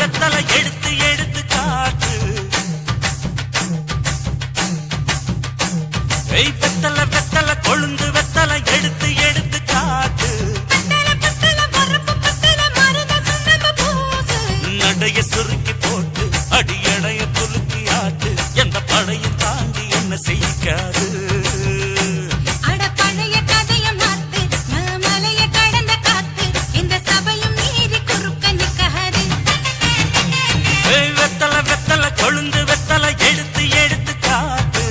வெத்தலை எடுத்து எடுத்து காட்டு. வெத்தலை வெத்தலை கொழுந்து வெத்தலை எடுத்து எடுத்து காட்டு. நடைய சுருக்கி போட்டு அடியடைய துலுக்கி ஆட்டு. எந்த படையும் தாண்டி என்ன செய்யாது. வெத்தலை வெத்தலை கொழுந்து வெத்தலை எடுத்து எடுத்து காட்டு.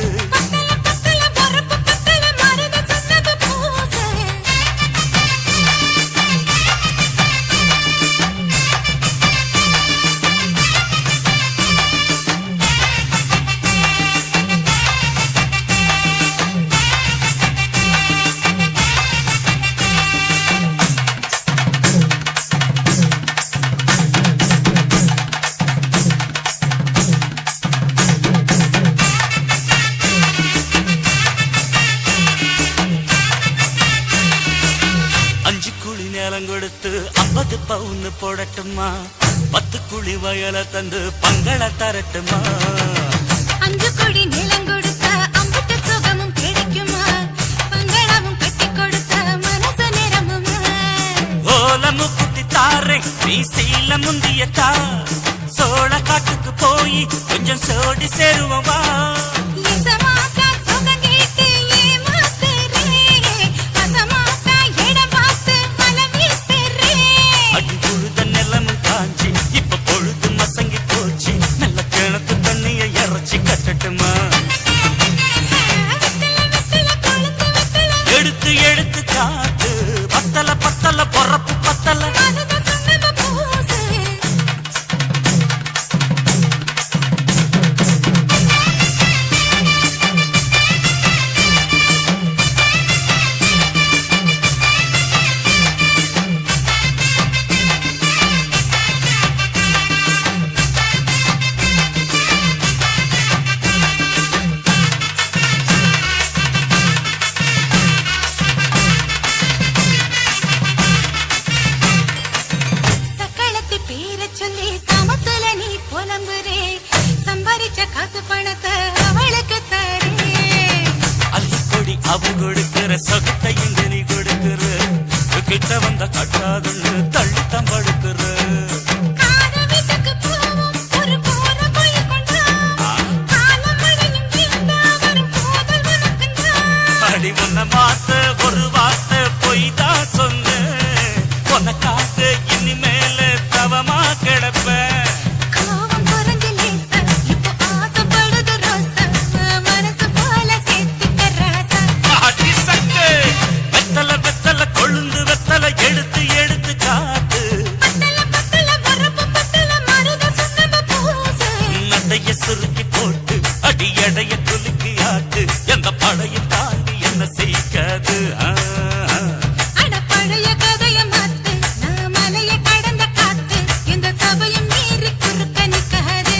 கொடுத்து 50 பவுன் போடட்டுமா? 10 குழி வயல தந்து பங்கள தரட்டுமா? 5 கோடி நிலம் கொடுத்தா 50 சுகமும் கிடைக்குமா? பங்களமும் கட்டி கொடுத்தா மனசு நிரம்புமா? ஓலமு குத்தி தாரே நீ சீல முந்தியத்தா. சோழ காட்டுக்கு போய் கொஞ்சம் சோடி சேருவா. இப்ப பொழுது மசங்கி போச்சு. நல்ல கிணத்து தண்ணிய இறச்சி கட்டட்டுமா? எடுத்து எடுத்து காட்டு. பத்தல பத்தல பொறப்பு பத்தல. அவ கொடுக்கிற சொகத்தை இங்க நீ கொடுக்கிற. கிட்ட வந்த கட்டாதுன்னு தள்ளித்தான் படுக்கிற. அடி உன்ன மாத்த ஒரு வார்த்தை பொய் தான் சொன்ன. உனக்காக இனிமேல தவமா கிடப்ப. எடுத்து எடுத்து காட்டு. நடைய சுருக்கி போட்டு அடியடைய துலுக்கி ஆட்டு. எந்த படையும் தாண்டி என்ன செய்யாது. பழைய கதைய மாத்து. நான் மலைய கடந்த காத்து. இந்த சபையும் மீறி குறுக்க நிக்காது.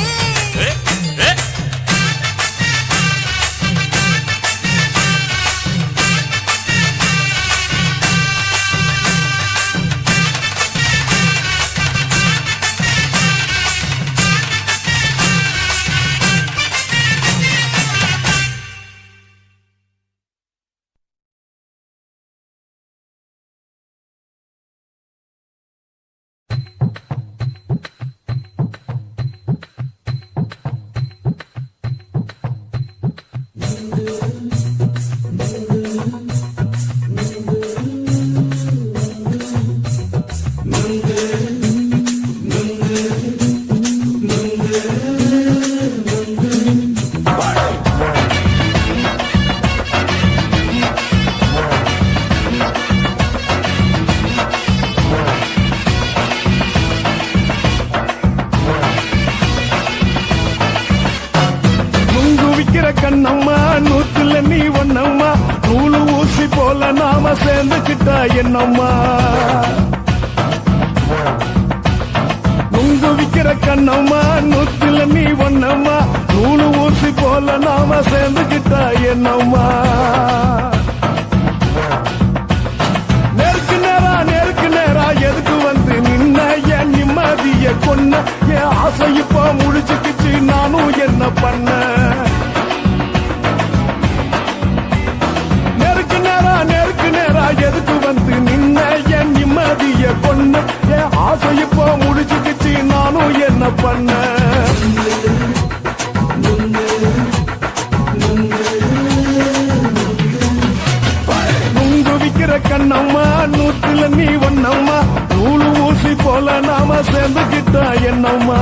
கண்ணம்மா நூத்துல நீ ஒன்னம்மா. நூலு ஊசி போல நாம சேர்ந்துக்கிட்டா என்னம்மா? நுங்கு விக்கிற கண்ணம்மா நூத்துல நீ ஒன்னம்மா. நூலு ஊசி போல நாம சேர்ந்துக்கிட்டா என்னம்மா? நேருக்கு நேரா எதுக்கு வந்து நின்ன? என் நிம்மதிய கொன்ன என் பொண்ணு என் ஆசை இப்போ முடிச்சுக்கிச்சு நானும் என்ன பண்ண கண்ணம்மா நூத்துல நீ ஒன்னம்மா நூலு ஊசி போல நாம சேர்ந்துக்கிட்டா என்னம்மா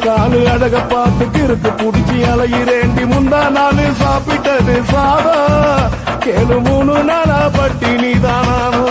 காலு அழக பார்த்துக்கு இருக்கு புடிச்சி அலையிறேண்டி முந்தா நாலு சாப்பிட்டது சாதா கேளு 3 நாளா பட்டினி தானானோ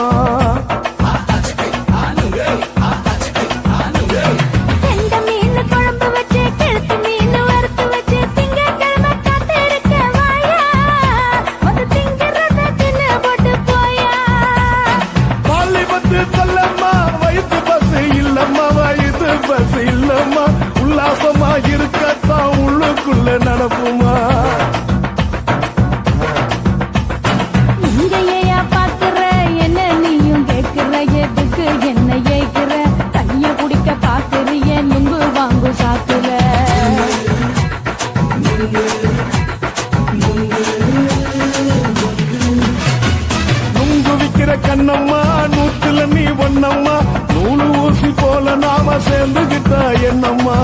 பஸ் இல்லம்மா உல்லாசமா இருக்கத்தான் உள்ளுக்குள்ள நடப்புமா இங்கேயா பாக்குற என்ன நீயும் கேட்கிற எதுக்கு என்ன ஏய்க்கிற தண்ணிய குடிக்க பாக்குறிய நுங்கு வாங்கு சாக்குற நுங்கு விக்கிற கண்ணம்மா நூத்துல நீ ஒன்னம்மா நூலு ஊசி போல நாம சேர்ந்துகிட்டா என்னம்மா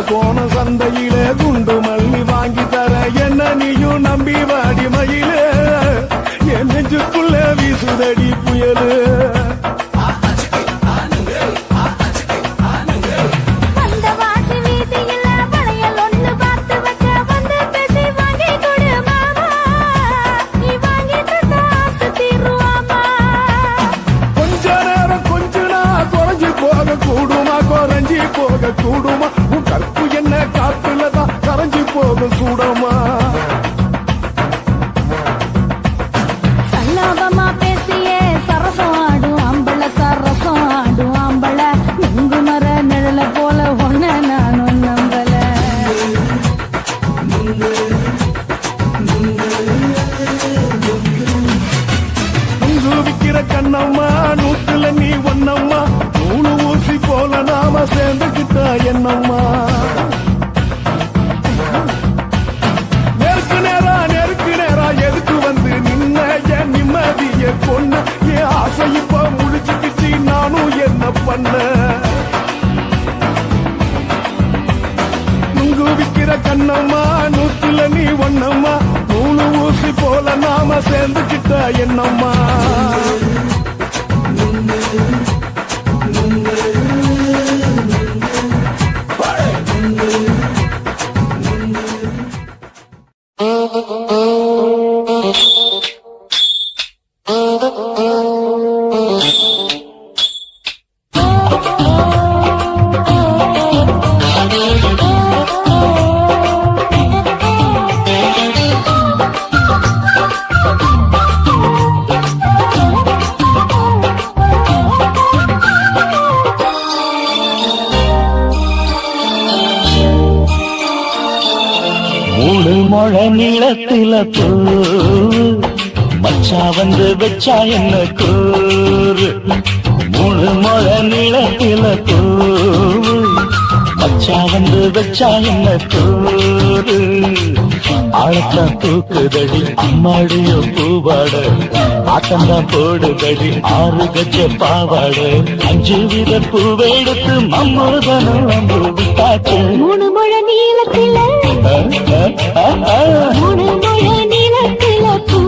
கோண சந்தையிலே குண்டு மல்லி வாங்கி தர என்ன நீயும் நம்பி வாடி மயிலே என் நெஞ்சுக்குள்ள வீசுதடி புயலு கொஞ்ச நேரம் கொஞ்ச நான் குறைஞ்சு போக கூடுமா குறைஞ்சி போக கூடுமா உன் கற்பு என்ன காத்துலதான் கரைஞ்சி போக சூடமா சல்லாபமா பேசியே சரசம் ஆடும் ஆம்பள சரசம் ஆடும் ஆம்பள நுங்கு மர நிழல போல ஒன்ன நானும் நம்பல நுங்கு விக்கிற கண்ணம்மா நூத்துல நீ ஒன்னம்மா நூலு ஊசி போல நாம சேர்ந்துகிட்டா என்னம்மா நெருக்கு நேரா எதுக்கு வந்து நின்ன என் நிம்மதிய கொன்ன என் ஆசை இப்ப முடிச்சுக்கிச்சு நானும் என்ன பண்ண நுங்கு விக்கிற கண்ணம்மா நூத்துல நீ ஒன்னம்மா நூலு ஊசி போல நாம சேர்ந்துகிட்டா என்னம்மா மொழ நீளத்தில பூ மச்சா வந்து வச்சா என்ன கூறு 3 முழ நீளத்தில பூ மச்சா வந்து வச்சா என்ன கூறு ஆழத்தான் தூக்குதடி அம்மாடியோ பூவாட ஆட்டந்தான் போடுதடி 6 கஜ பாவாட 5 வித பூவை எடுத்து மம்மூதனும் அம்பு விட்டாச்சு 3 முழ நீளத்தில 3 முழ நீளத்தில பூ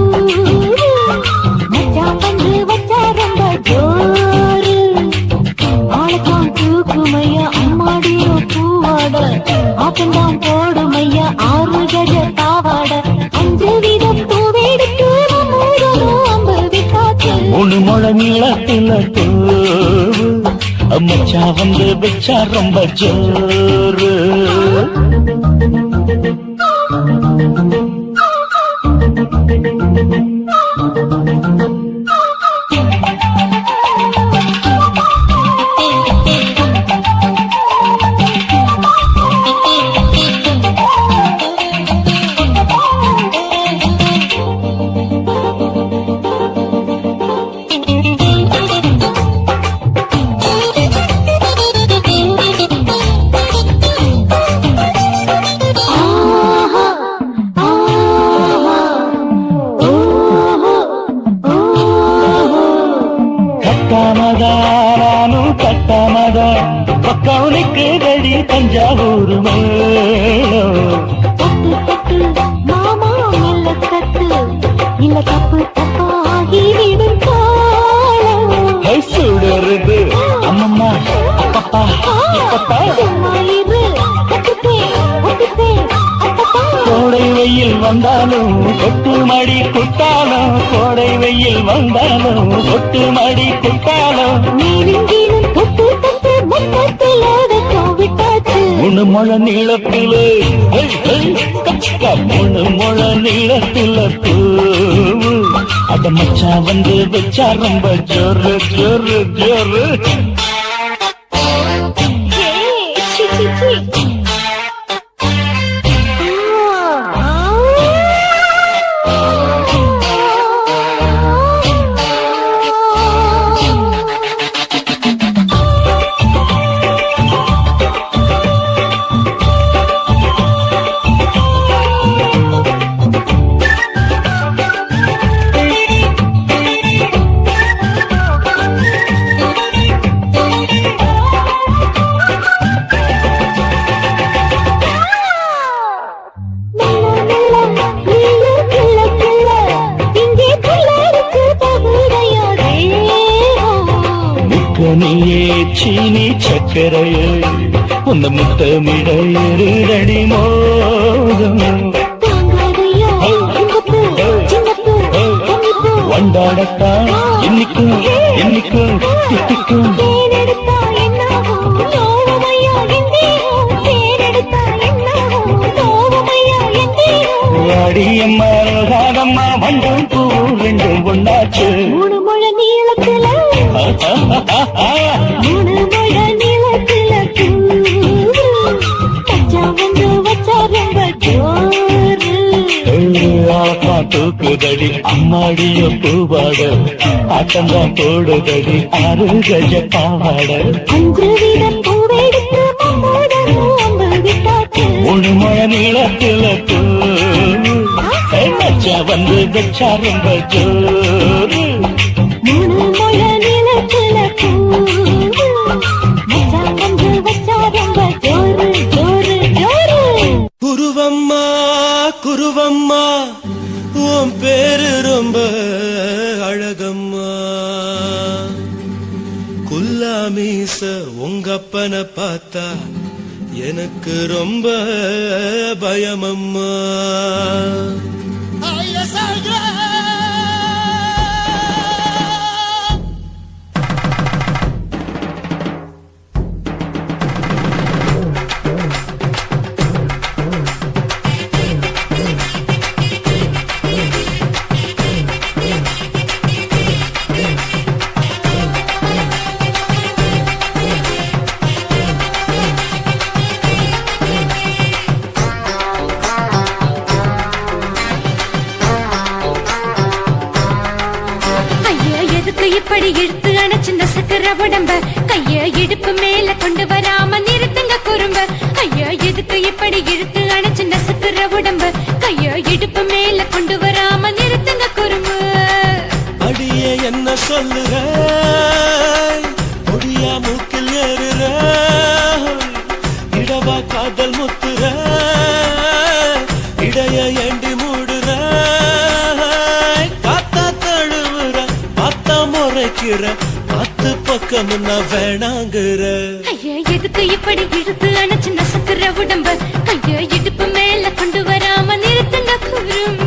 நீளத்துல தூவு மச்சா வந்து வச்சா ரொம்ப ஜோரு கட்டாமதானும் கட்டாமதா பக்கவுனுக்கு கடி தஞ்சாவூர் மேளம் மாமா மெல்ல தட்டு இல்ல தப்பு தப்பாகி விடும் காலம் சுடருது அம்மம்மா அப்பப்பா இப்பப்பா சும்மா இரு கோடை வெயில் வந்தாலும் கொட்டு மடி குட்டாலும் கோடை வெயில் வந்தாலும் கொட்டு மடி குட்டாலும் நீனும் தொட்டு தொட்டு மொத்தத்தில் விட்டாச்சு முழு முழ நீளத்தில முழு முழ நீளத்தில தூவு அத மச்சா வந்து வச்சா ரொம்ப ஜோரு ஜோரு ஜோரு நீயே சீனி சக்கரையே உந்த முத்தமிட இருடடி மோகம் வண்டாடத்தான் இன்னிக்கும் இன்னிக்கும் திட்டிக்கும் அடியம்மா ராகம்மா வண்டும் பூ ரெண்டும் ஒன்னாச்சு மூணு முழ நீளத்துல மூணு முழ நீளத்துல கச்சா வந்து வச்சா ரொம்ப ஜோரு ஆப்பா தூக்குதடி அம்மாடிய பூவாட ஆட்டம்தான் போடுதடி 6 கஜ பாவாட 5 வீத பூவெடுத்து விட்டாச்சு மூணு முழ நீளத்துல மச்சா வந்து வச்சா ரொம்ப ஜோரு மூணு முழ நீளத்துல மச்சா வந்து வச்சா ரொம்ப ஜோரு ஜோரு ஜோரு குருவம்மா குருவம்மா உன் பேரு ரொம்ப அழகம்மா குல்லாமீச உங்க அப்பனை பார்த்தா எனக்கு ரொம்ப பயமம்மா இப்படி இழுத்து அணைச்சு நசுக்கிற உடம்ப கைய இடுப்பு மேல கொண்டு வராம நிறுத்துங்க குறும்ப ஐயா எதுக்கு இப்படி இழுத்து அணைச்சு நசுக்கிற உடம்ப கைய இடுப்பு மேல கொண்டு வராம நிறுத்துங்க குறும்பு அடியே என்ன சொல்லுற ஒடியா மூக்கில் ஏறுற இடவா காதல் முத்துற இடைய ஏண்டி மூடுற காத்தா தழுவுற பார்த்தா முறைக்கிற 10 பக்கம் நான் வேணாங்குற ஐயா எதுக்கு இப்படி இழுத்து அணைச்சு நசுக்கிற உடம்ப கைய இடுப்பு மேல கொண்டு வராம நிறுத்துங்க குறும்ப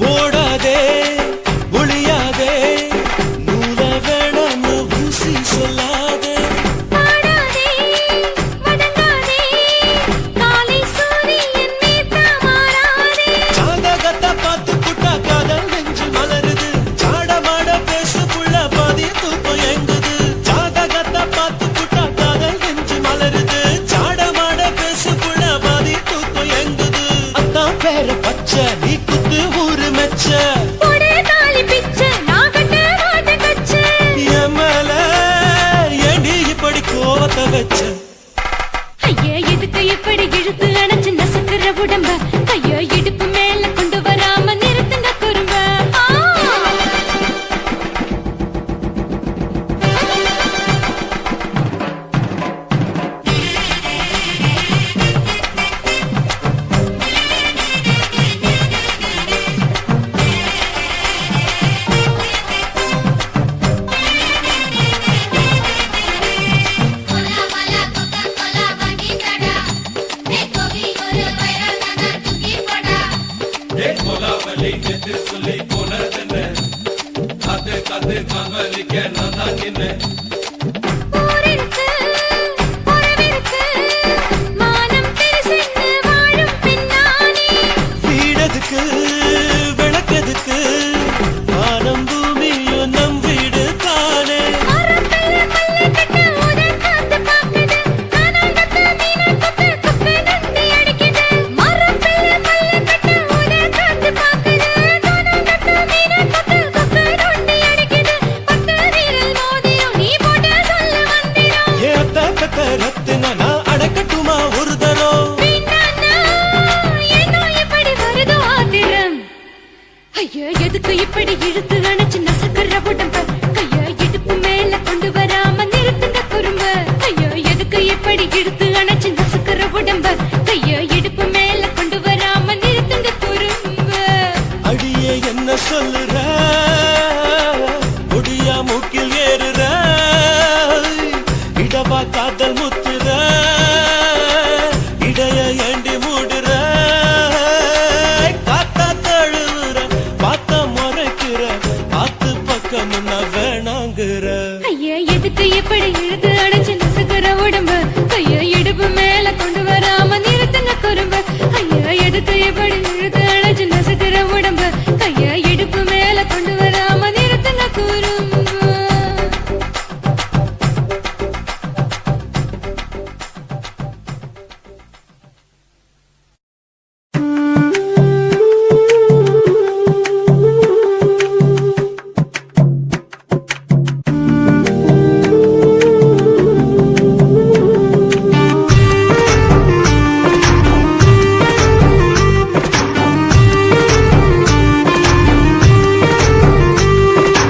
ஓடாதே ஒளியாதே நூல வேணான்னு ஊசி சொல்லாதே பாடாதே வதங்காதே காலை சூரியன் மீதா மாறாதே ஜாதகத்தை பார்த்து புட்டா காதல் நெஞ்சு மலருது சாடமாட பேசு புள்ள பாதி தூக்கம் எங்குது ஜாதகத்தை பார்த்து புட்டா காதல் நெஞ்சு மலருது சாடமாட பேசு புள்ள பாதி தூக்கம் எங்குது அத்தான் பேர பச்சை நீ குத்து ஊரு மெச்ச போடே தாலி பிச்ச நான் கட்ட மாட்ட கச்ச என் மேல ஏண்டி இப்படி கோவத்தை வச்ச ஐயா எதுக்கு இப்படி இழுத்து அணைச்சு நசுக்குற உடம்ப கையோ இடுப்பு மேல கொண்டு வராம நிறுத்துங்க குறும்ப ஊரிருக்கு உறவிருக்கு மானம் பெருசென்னு வாழும் பின்னானே வீடதுக்கு விளக்கதுக்கு வானம் பூமியும் நம் வீடு தானே மரத்துல மல்லு கட்டு உதன் காத்து பாக்குது கானாங்கத்து மீனை கொத்து குப்பை நொண்டி அடிக்குது மரத்துல மல்லு கட்டு உதன் காத்து பாக்குது கானாங்கத்து மீனை கொத்து குப்பை நொண்டி அடிக்குது பத்து வீரல் மோதிரம் நீ போட்ட சொல்ல வந்திரம் ஏத்த கத்த ரத்தின நான் அடக்கட்டுமா ஒரு தரம் பின்னானா ஏனோ இப்படி வருதோ ஆத்திரம் ஐயோ எதுக்கு இப்படி இழுத்து அணைச்சு நசுக்குற உடம்ப கையோ இடுப்பு மேல கொண்டு வராம நிறுத்துங்க குறும்ப ஐயோ எதுக்கு இப்படி இழுத்து அணைச்சு நசுக்குற உடம்ப கையோ இடுப்பு மேல கொண்டு வராம நிறுத்துங்க குறும்ப அடியே என்ன சொல்லுற முடியா மூக்கில் ஏறுற இடவா காதல் முத்துற இடைய ஏண்டி மூடுற காத்தா தழுவுற பார்த்த முறைக்கிற ஆத்து பக்கம் நான் வேணாங்குற ஐயா எதுக்கு இப்படி இழுத்து அடைச்சு நசுக்குற உடம்ப கையோ இடுப்பு மேல கொண்டு வராம நிறுத்துங்க குறும்ப ஐயா எதுக்கு இப்படி இழுத்து அடைச்சு நசுக்குற உடம்ப கையோ இடுப்பு மேல கொண்டு வராம நிறுத்துங்க குறும்ப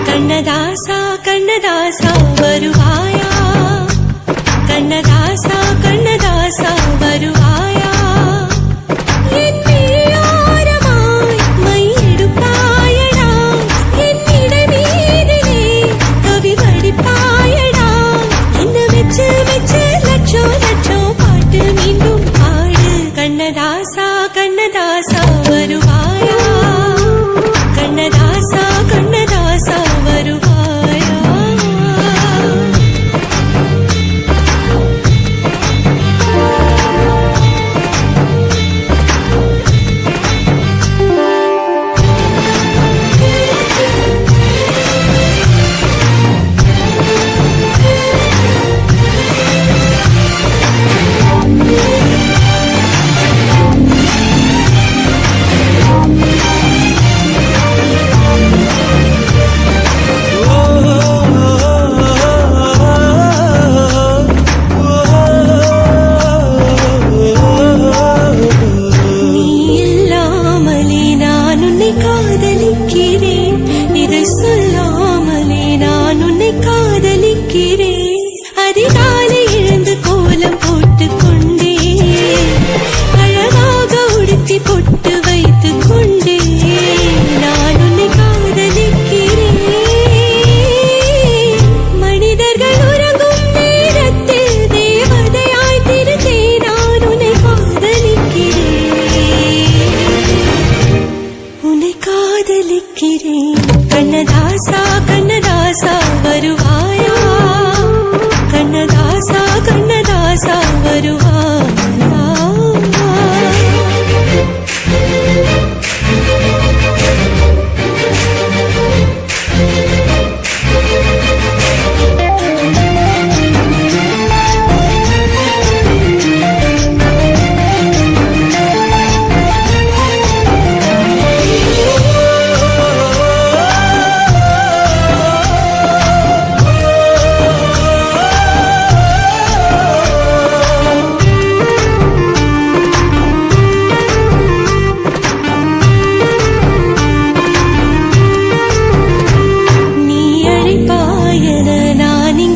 கண்ணதாசா கண்ணதாசா வருவாயா கண்ணதாசா கண்ணதாசா வருவாயா என் விழியோரமாய் மையெடுப்பாயடா என் இடை மீதிலே கவி வடிப்பாயடா என்ன வச்சு வச்சு லட்சம் லட்சம் பாட்டு மீண்டும் பாடு கண்ணதாசா கண்ணதாசா வருவாயா கண்ணதாசா கண்ணதாசா வருவாயா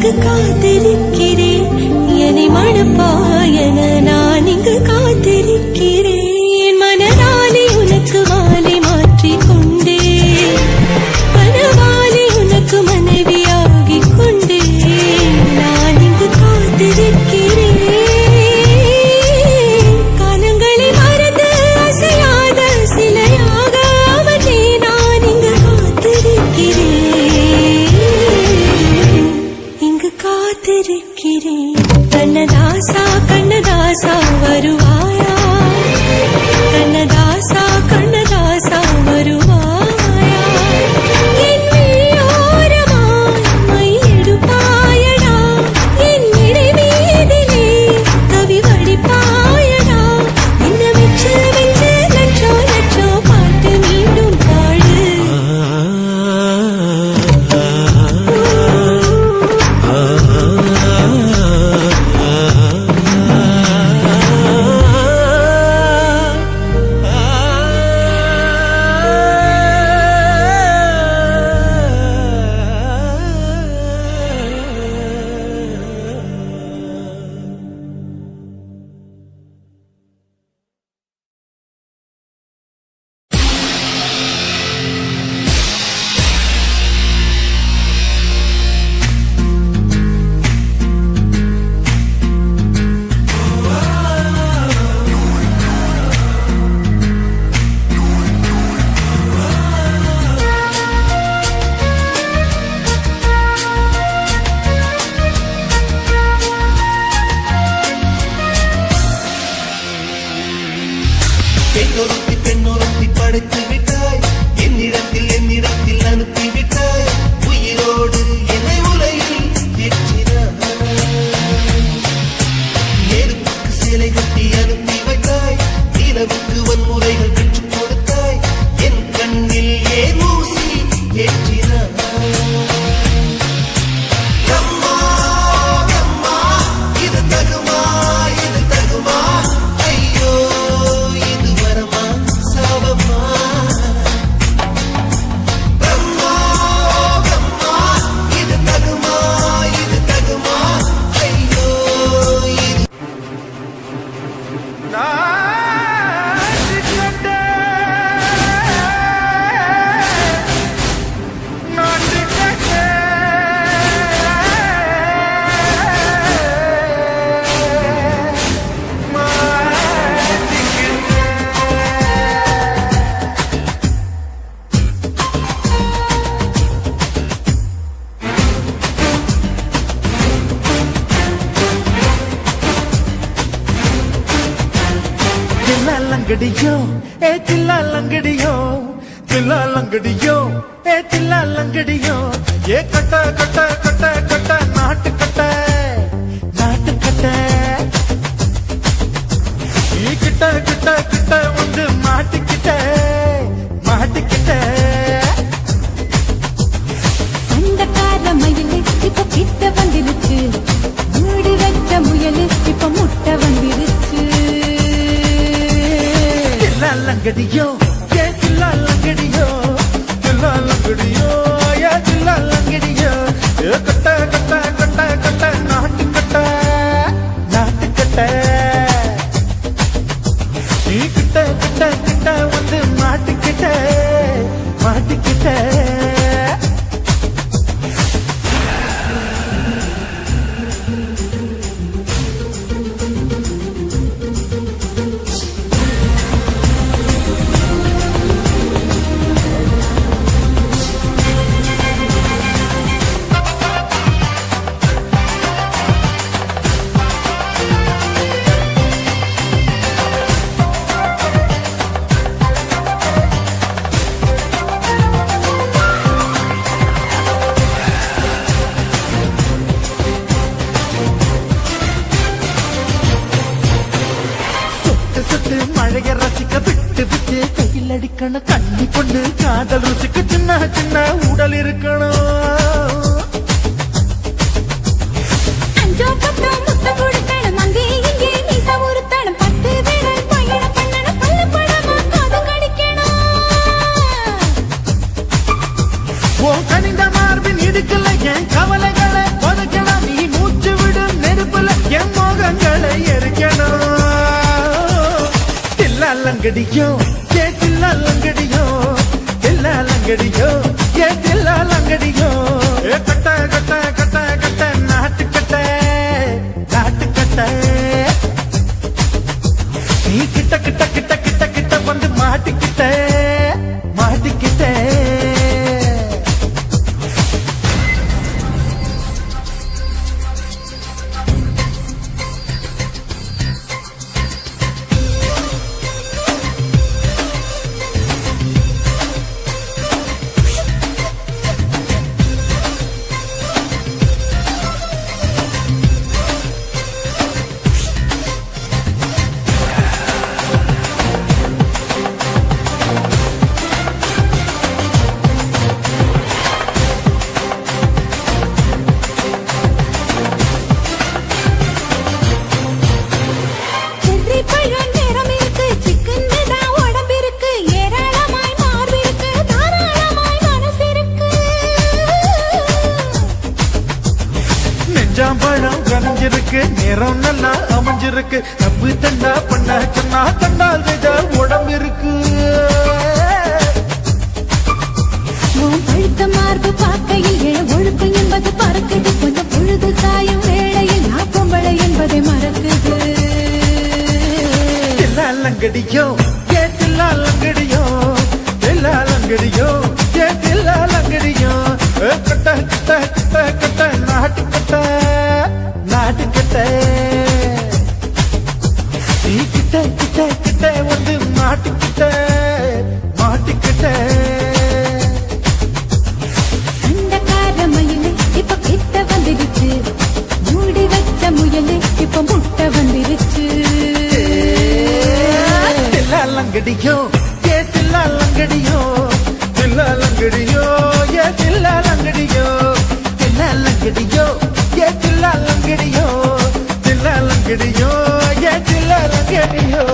இங்கு காத்திருக்கிறேன் என்னை மணப்பாயன நான் இங்கு காத்திருக்கிறேன் மனதாலே உனக்கு மாலை மாற்றிக் கொண்டேன் மனவாலே உனக்கு மனைவியாகிக் கொண்டேன் நான் இங்கு காத்திருக்கிறேன் காலங்களை மறந்து அசையாத சிலையாக அவனே நான் இங்கு காத்திருக்கிறேன் இங்கு காத்திருக்கிறேன் கண்ணதாசா கண்ணதாசா வருவாயா கண்ணதாசா கண்ணதாசா வருவாயா என் விழியோரமாய் மை எடுப்பாயடா என் இடை மீதிலே கவி வடிப்பாயடா என்ன வெச்சு வெச்சு லட்சோ லட்சோ பாட்டு மீண்டும் பாடு பெண்ணொருத்தி படைத்து விட்டாய் என்னிடத்தில் அனுப்பி விட்டாய் உயிரோடு என்னை உலகில் ஏற்றினாய் நெருப்புக்கு சிலை கட்டி அனுப்பி வைத்தாய் நிலவுக்கு வன்முறைகள் பெற்றுக் கொடுத்தாய் என் கண்ணில் ஏன் ஊசி ஏற்றினாய் அம்மா அம்மா இது தகுமா ஐயோ இது வரமா சாபமா அம்மா அம்மா இது தகுமா ஐயோ இது லங்கடியோ ஏ தில்லா லங்கடியோ தில்லா லங்கடியோ ஏ தில்லா லங்கடியோ ஏ கட்ட கட்ட கட்ட கட்ட நாட்டு கட்ட நீ கிட்ட கிட்ட கிட்ட வந்து மாட்டிக்கிட்ட சொந்தக்கார மயிலு இப்ப கிட்ட வந்துருச்சு மூடி வச்ச முயலு இப்ப முட்டை வந்துருச்சு லங்கடியோ ஏ தில்லா லங்கடியோ ஏ தில்லா லங்கடியோ ஏ கட்ட கட்ட கட்ட கட்ட நாட்டு கட்ட நீ கிட்ட கிட்ட கிட்ட வந்து மாட்டிக்கிட்ட மழைய ரசிக்க விட்டு விட்டு கையில் அடிக்கணும் கண்ணி கொண்டு காதல் ருசிக்கு சின்ன சின்ன உடல் இருக்கணும் அஞ்சோ பத்தோ முத்த கொடுக்கணும் அங்கே இங்கே நீச உறுத்தணும் 10 விரல் பயணம் பண்ணணும் பல்ல படமா காது கடிக்கணும் ஓ கனிந்த மார்பின் இடுக்கல என் கவலைகளை பதுக்கணும் தில்லாலங்கடியோ ஏ தில்லாலங்கடியோ தில்லாலங்கடியோ ஏ தில்லாலங்கடியோ ஏ கட்ட கட்ட கட்ட கட்ட நாட்டு கட்ட நாட்டு கட்ட நீ கிட்ட கிட்ட கிட்ட கிட்ட கிட்ட வந்து மாட்டிக்கிட்ட மாட்டிக்கிட்ட செர்ரி பழம் நிறம் இருக்கு சிக்கன்னு தான் உடம்பிருக்கு ஏராளமாய் மார்பிருக்கு தாராளமாய் மனசிருக்கு நெஞ்சாம்பழம் கனிஞ்சிருக்கு நிறம் நல்லா அமைஞ்சிருக்கு தப்பு தண்டா பண்ண சொன்னா கண்டால் வேஜார் உடம்பு இருக்கு உன் பழுத்த மார்பு பார்க்கையில் என் ஒழுக்கம் என்பது பறக்குது கொஞ்சம் பொழுது சாயும் வேளையில் நான் பொம்பளை என்பதை மறக்குது தில்லாலங்கடியோ ஏ தில்லாலங்கடியோ தில்லாலங்கடியோ ஏ தில்லாலங்கடியோ கட்ட கட்ட கட்ட கட்ட நாட்டு கட்ட நாட்டு கட்ட நீ கிட்ட கிட்ட கிட்ட வந்து மாட்டிக்கிட்ட மாட்டிக்கிட்ட சண்டக்கார மயிலு இப்ப கிட்ட வந்துடுச்சு மூடி வச்ச முயலு இப்ப முட்டை வந்துருச்சு தில்லாலங்கடியோ ஏ தில்லாலங்கடியோ தில்லாலங்கடியோ ஏ தில்லாலங்கடியோ தில்லாலங்கடியோ ஏ தில்லாலங்கடியோ தில்லாலங்கடியோ ஏ தில்லாலங்கடியோ